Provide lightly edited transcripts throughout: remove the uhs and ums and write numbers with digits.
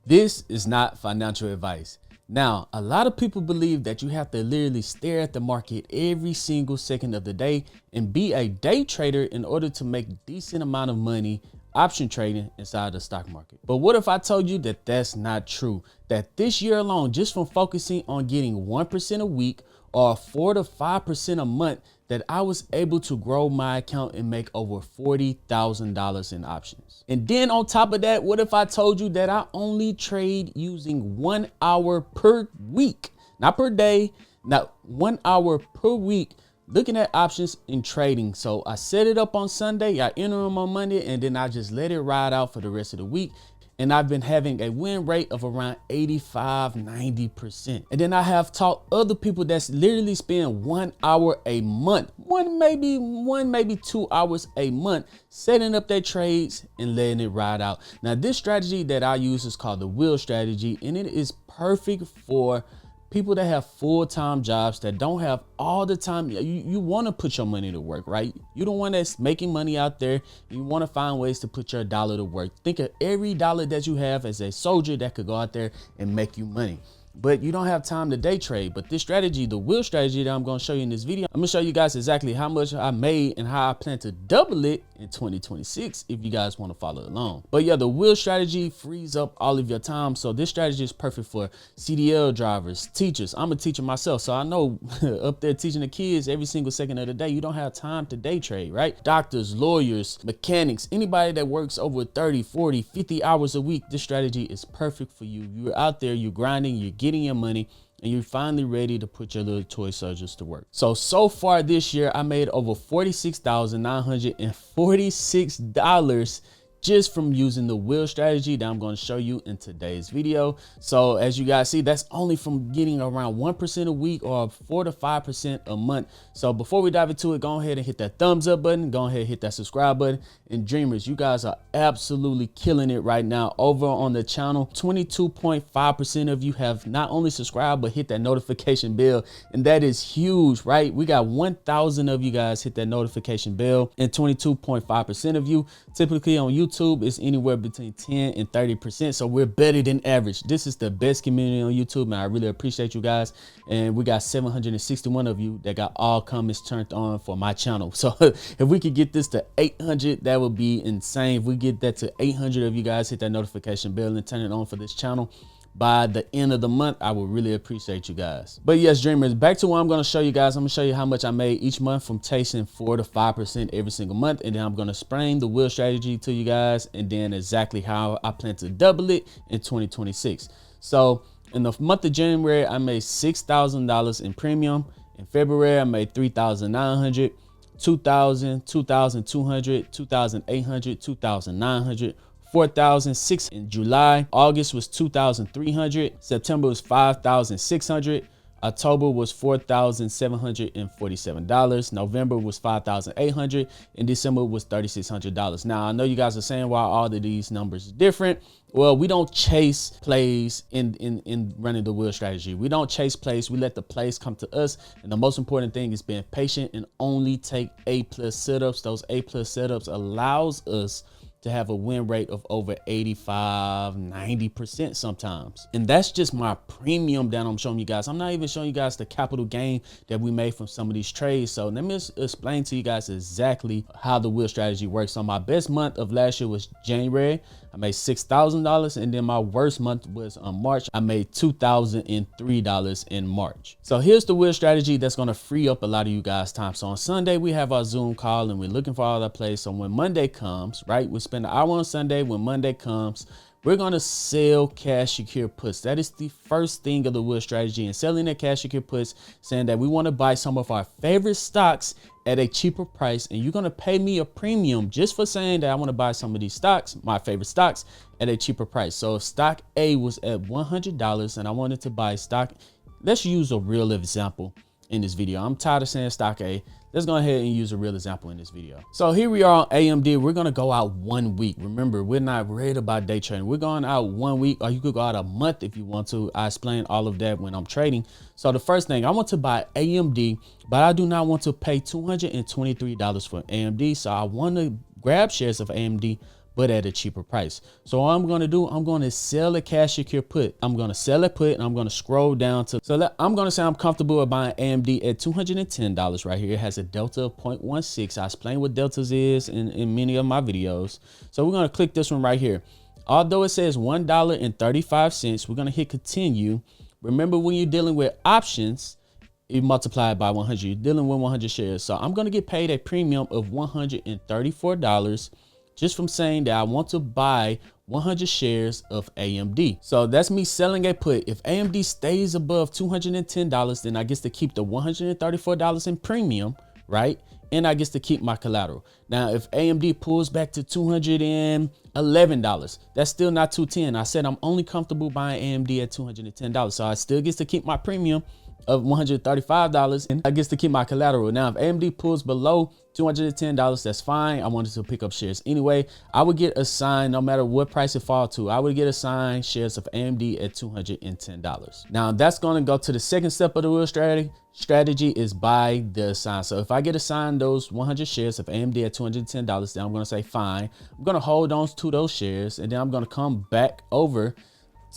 This is not financial advice. Now, a lot of people believe that you have to literally stare at the market every single second of the day and be a day trader in order to make a decent amount of money option trading inside the stock market. But what if I told you that that's not true? That this year alone, just from focusing on getting 1% a week or 4 to 5% a month, that I was able to grow my account and make over $40,000 in options. And then on top of that, what if I told you that I only trade using 1 hour per week, not per day, not 1 hour per week, looking at options and trading. So I set it up on Sunday, I enter them on Monday, and then I just let it ride out for the rest of the week. And I've been having a win rate of around 85–90%. And then I have taught other people that's literally spend 1 hour a month, maybe 2 hours a month, setting up their trades and letting it ride out. Now, this strategy that I use is called the wheel strategy, and it is perfect for people that have full-time jobs that don't have all the time. You want to put your money to work, right? You don't want that's making money out there. You want to find ways to put your dollar to work. Think of every dollar that you have as a soldier that could go out there and make you money. But you don't have time to day trade. But this strategy, the wheel strategy that I'm going to show you in this video, I'm going to show you guys exactly how much I made and how I plan to double it in 2026 if you guys want to follow along. But yeah, the wheel strategy frees up all of your time. So this strategy is perfect for CDL drivers, teachers. I'm a teacher myself, so I know up there teaching the kids every single second of the day, you don't have time to day trade, right? Doctors, lawyers, mechanics, anybody that works over 30, 40, 50 hours a week, this strategy is perfect for you. You're out there, you're grinding, you're getting your money, and you're finally ready to put your little toy soldiers to work. So far this year, I made over $46,946 just from using the wheel strategy that I'm going to show you in today's video. So as you guys see, that's only from getting around 1% a week or 4 to 5% a month. So before we dive into it, go ahead and hit that thumbs up button, go ahead and hit that subscribe button. And dreamers, you guys are absolutely killing it right now over on the channel. 22.5% of you have not only subscribed but hit that notification bell, and that is huge, right? We got 1,000 of you guys hit that notification bell, and 22.5% of you. Typically on YouTube is anywhere between 10 and 30%, so we're better than average. This is the best community on YouTube, and I really appreciate you guys. And we got 761 of you that got all comments turned on for my channel. So if we could get this to 800, that would be insane. If we get that to 800 of you guys hit that notification bell and turn it on for this channel by the end of the month, I would really appreciate you guys. But yes, dreamers, back to what I'm going to show you guys. I'm going to show you how much I made each month from chasing 4 to 5% every single month, and then I'm going to explain the wheel strategy to you guys, and then exactly how I plan to double it in 2026. So in the month of January, I made $6,000 in premium. In February, I made $3,900. 2,000, 2,200, 2,800, 2,900, 4,600 in July. August was 2,300. September was 5,600. October was $4,747. November was $5,800, and December was $3,600. Now, I know you guys are saying why all of these numbers are different. Well, we don't chase plays in running the wheel strategy. We don't chase plays. We let the plays come to us. And the most important thing is being patient and only take A+ setups. Those A+ setups allows us to have a win rate of over 85–90% sometimes. And that's just my premium that I'm showing you guys. I'm not even showing you guys the capital gain that we made from some of these trades. So let me explain to you guys exactly how the wheel strategy works. So my best month of last year was January. I made $6,000, and then my worst month was March. I made $2,003 in March. So here's the wheel strategy that's going to free up a lot of you guys' time. So on Sunday, we have our Zoom call, and we're looking for all our plays. So when Monday comes, right, we spend an hour on Sunday. When Monday comes, we're going to sell cash secure puts. That is the first thing of the wheel strategy, and selling the cash secure puts, saying that we want to buy some of our favorite stocks at a cheaper price, and you're going to pay me a premium just for saying that I want to buy some of these stocks, my favorite stocks, at a cheaper price. So if stock A was at $100 and I wanted to buy stock, let's use a real example in this video. I'm tired of saying stock A. Let's go ahead and use a real example in this video. So here we are on AMD. We're going to go out 1 week. Remember, we're not worried about day trading. We're going out 1 week, or you could go out a month if you want to. I explain all of that when I'm trading. So the first thing, I want to buy AMD, but I do not want to pay $223 for AMD. So I want to grab shares of AMD, but at a cheaper price. So all I'm going to do, I'm going to sell a cash secure put. I'm going to sell a put and I'm going to scroll down to, I'm going to say I'm comfortable with buying AMD at $210 right here. It has a delta of 0.16. I explain what deltas is in many of my videos. So we're going to click this one right here. Although it says $1.35, we're going to hit continue. Remember, when you're dealing with options, you multiply it by 100. You're dealing with 100 shares. So I'm going to get paid a premium of $134 just from saying that I want to buy 100 shares of AMD. So that's me selling a put. If AMD stays above $210, then I get to keep the $134 in premium, right? And I get to keep my collateral. Now, if AMD pulls back to $211, that's still not $210. I said I'm only comfortable buying AMD at $210. So I still get to keep my premium of $135 and I get to keep my collateral. Now, if AMD pulls below $210, that's fine. I wanted to pick up shares anyway. I would get assigned, no matter what price it fall to, I would get assigned shares of AMD at $210. Now that's going to go to the second step of the wheel strategy is buy the assign. So if I get assigned those 100 shares of AMD at $210, then I'm going to say fine. I'm going to hold on to those shares and then I'm going to come back over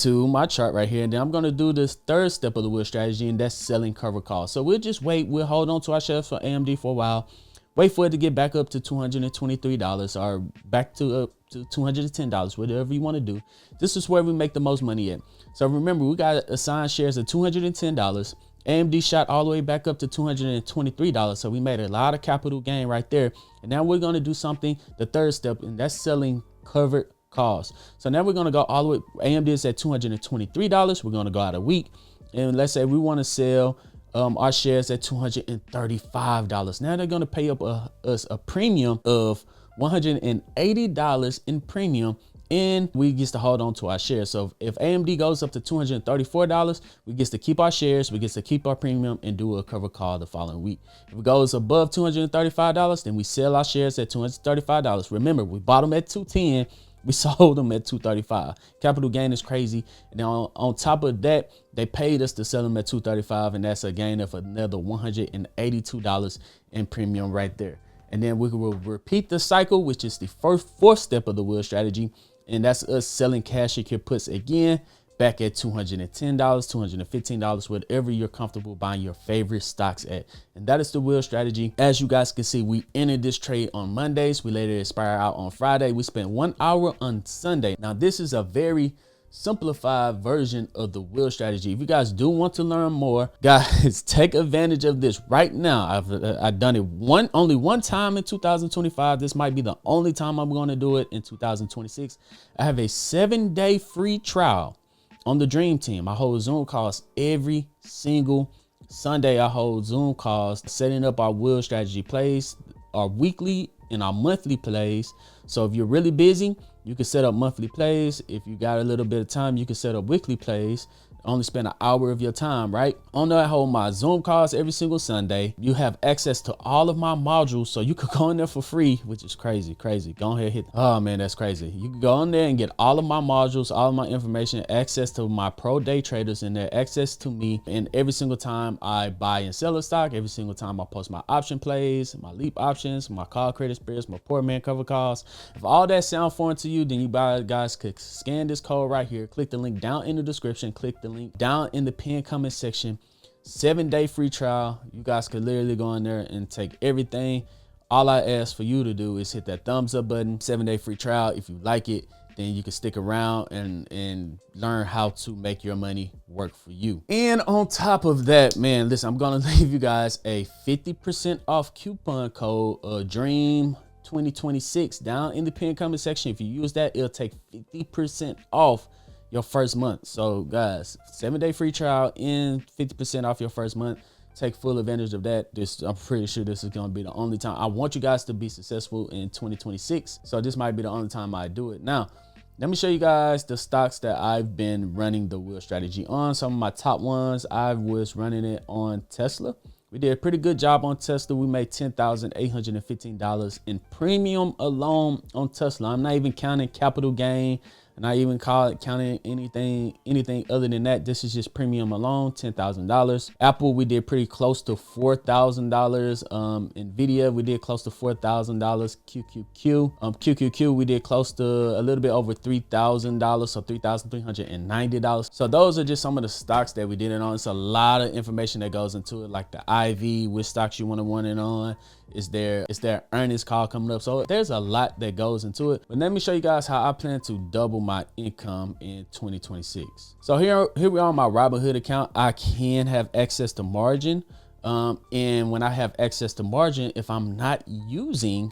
to my chart right here. And then I'm going to do this third step of the wheel strategy, and that's selling cover calls. So we'll just wait. We'll hold on to our shares for AMD for a while. Wait for it to get back up to $223 or back to up to $210, whatever you want to do. This is where we make the most money at. So remember, we got assigned shares at $210. AMD shot all the way back up to $223. So we made a lot of capital gain right there. And now we're going to do something, the third step, and that's selling covered calls. So now we're going to go all the way. AMD is at $223. We're going to go out a week. And let's say we want to sell our shares at $235. Now they're going to pay up us a premium of $180 in premium, and we get to hold on to our shares. So if AMD goes up to $234, we get to keep our shares, we get to keep our premium and do a cover call the following week. If it goes above $235, then we sell our shares at $235. Remember, we bought them at $210. We sold them at $235. Capital gain is crazy. Now on top of that, they paid us to sell them at $235, and that's a gain of another $182 in premium right there. And then we will repeat the cycle, which is the fourth step of the wheel strategy, and that's us selling cash secure puts again, back at $210, $215, whatever you're comfortable buying your favorite stocks at. And that is the wheel strategy. As you guys can see, we entered this trade on Mondays. We let it expire out on Friday. We spent 1 hour on Sunday. Now, this is a very simplified version of the wheel strategy. If you guys do want to learn more, guys, take advantage of this right now. I've done it only one time in 2025. This might be the only time I'm going to do it in 2026. I have a 7-day free trial on the Dream Team. I hold Zoom calls every single Sunday. I hold Zoom calls setting up our wheel strategy plays, our weekly and our monthly plays. So if you're really busy, you can set up monthly plays. If you got a little bit of time, you can set up weekly plays. Only spend an hour of your time, right? On there, I hold my Zoom calls every single Sunday. You have access to all of my modules, so you could go in there for free, which is crazy. Go ahead, hit. Oh man, that's crazy. You can go in there and get all of my modules, all of my information, access to my pro day traders in there, access to me. And every single time I buy and sell a stock, every single time I post my option plays, my leap options, my call credit spreads, my poor man cover calls. If all that sound foreign to you, then you guys could scan this code right here. Click the link down in the description. Click the link down in the pinned comment section. 7-day free trial. You guys could literally go in there and take everything. All I ask for you to do is hit that thumbs up button. 7-day free trial. If you like it, then you can stick around and learn how to make your money work for you. And on top of that, man, listen, I'm gonna leave you guys a 50% off coupon code, Dream 2026, down in the pinned comment section. If you use that, it'll take 50% off your first month. So guys, 7-day free trial and 50% off your first month. Take full advantage of that. I'm pretty sure this is going to be the only time. I want you guys to be successful in 2026. So this might be the only time I do it. Now, let me show you guys the stocks that I've been running the wheel strategy on. Some of my top ones, I was running it on Tesla. We did a pretty good job on Tesla. We made $10,815 in premium alone on Tesla. I'm not even counting capital gain. and I even counting anything other than that. This is just premium alone, $10,000. Apple, we did pretty close to $4,000. Nvidia, we did close to $4,000. QQQ, we did close to a little bit over $3,000, so $3,390. So those are just some of the stocks that we did it on. It's a lot of information that goes into it, like the IV, which stocks you want to want it on. Is there earnings call coming up? So there's a lot that goes into it. But let me show you guys how I plan to double my income in 2026. So here we are on my Robinhood account. I can have access to margin. And when I have access to margin, if I'm not using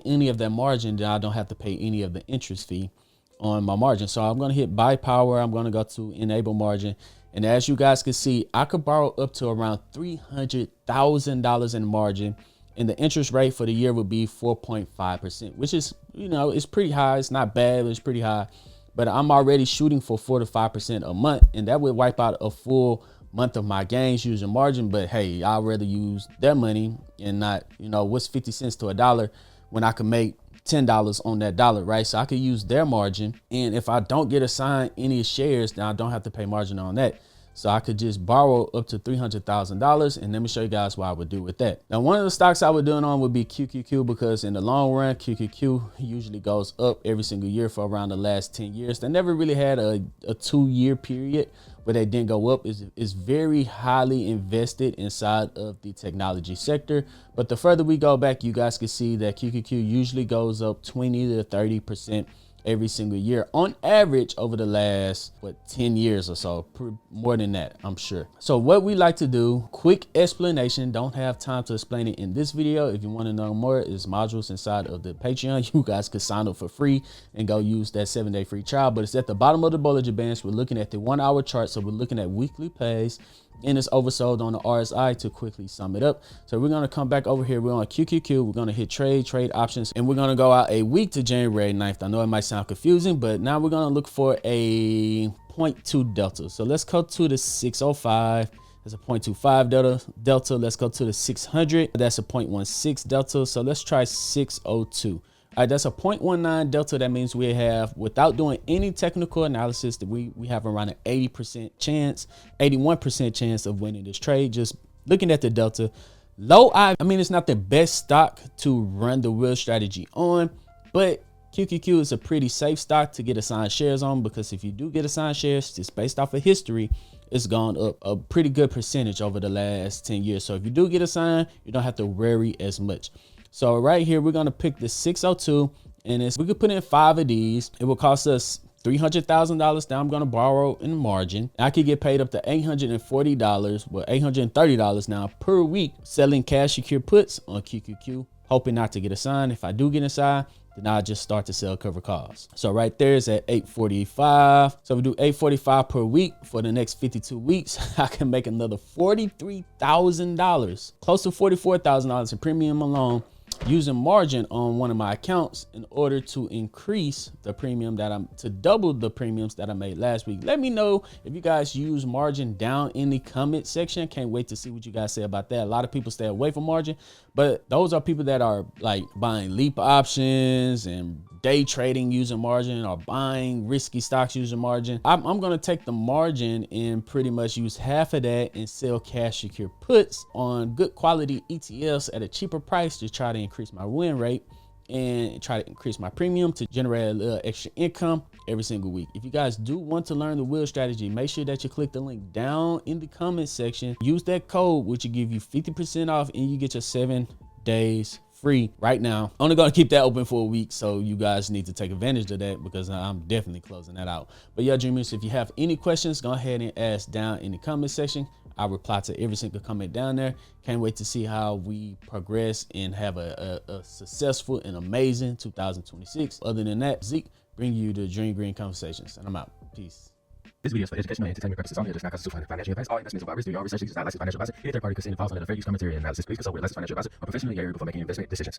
any of that margin, then I don't have to pay any of the interest fee on my margin. So I'm going to hit buy power. I'm going to go to enable margin. And as you guys can see, I could borrow up to around $300,000 in margin. And the interest rate for the year would be 4.5%, which is, it's pretty high. It's not bad, but it's pretty high. But I'm already shooting for 4 to 5% a month. And that would wipe out a full month of my gains using margin. But hey, I'd rather use their money and not, what's 50 cents to a dollar when I can make $10 on that dollar, right? So I could use their margin. And if I don't get assigned any shares, then I don't have to pay margin on that. So I could just borrow up to $300,000. And let me show you guys what I would do with that. Now, one of the stocks I would do it on would be QQQ, because in the long run, QQQ usually goes up every single year for around the last 10 years. They never really had a 2-year period where they didn't go up. Is very highly invested inside of the technology sector. But the further we go back, you guys can see that QQQ usually goes up 20 to 30% every single year on average over the last 10 years or so, more than that, I'm sure. So what we like to do, quick explanation, don't have time to explain it in this video. If you want to know more, is modules inside of the Patreon. You guys could sign up for free and go use that 7-day free trial. But it's at the bottom of the Bollinger Bands. We're looking at the 1 hour chart, so we're looking at weekly plays, and it's oversold on the RSI. To quickly sum it up, so we're going to come back over here. We're on QQQ. We're going to hit trade options, and we're going to go out a week to January 9th. I know it might sound confusing, but now we're going to look for a 0.2 delta. So let's go to the 605. That's a 0.25 delta. Let's go to the 600. That's a 0.16 delta. So let's try 602. All right, that's a 0.19 delta. That means we have, without doing any technical analysis, that we have around an 80% chance, 81% chance of winning this trade. Just looking at the delta. Low I mean, it's not the best stock to run the wheel strategy on, but QQQ is a pretty safe stock to get assigned shares on, because if you do get assigned shares, just based off of history, it's gone up a pretty good percentage over the last 10 years. So if you do get assigned, you don't have to worry as much. So right here, we're going to pick the 602, and we could put in 5 of these. It will cost us $300,000. Now I'm going to borrow in margin. I could get paid up to $840, well, $830 now per week selling cash secure puts on QQQ, hoping not to get assigned. If I do get assigned, then I'll just start to sell cover calls. So right there is at $845. So we do $845 per week for the next 52 weeks. I can make another $43,000, close to $44,000 in premium alone, using margin on one of my accounts in order to increase the premium to double the premiums that I made last week. Let me know if you guys use margin down in the comment section. Can't wait to see what you guys say about that. A lot of people stay away from margin, but those are people that are like buying leap options and day trading using margin, or buying risky stocks using margin. I'm going to take the margin and pretty much use half of that and sell cash secure puts on good quality ETFs at a cheaper price to try to increase my win rate and try to increase my premium to generate a little extra income every single week. If you guys do want to learn the wheel strategy, make sure that you click the link down in the comment section. Use that code, which will give you 50% off, and you get your 7 days free right now. Only going to keep that open for a week, so you guys need to take advantage of that, because I'm definitely closing that out. But yeah, dreamers, if you have any questions, go ahead and ask down in the comment section. I reply to every single comment down there. Can't wait to see how we progress and have a successful and amazing 2026. Other than that, Zeke bring you the Dream Green Conversations, and I'm out. Peace. This video is for educational and entertainment purposes only. It does not constitute financial advice. All investments are risk. Your research is not licensed financial advisor. Any third party considered false under the fair use commentary and analysis. Please consult with a licensed financial advisor or professional in your area before making investment decisions.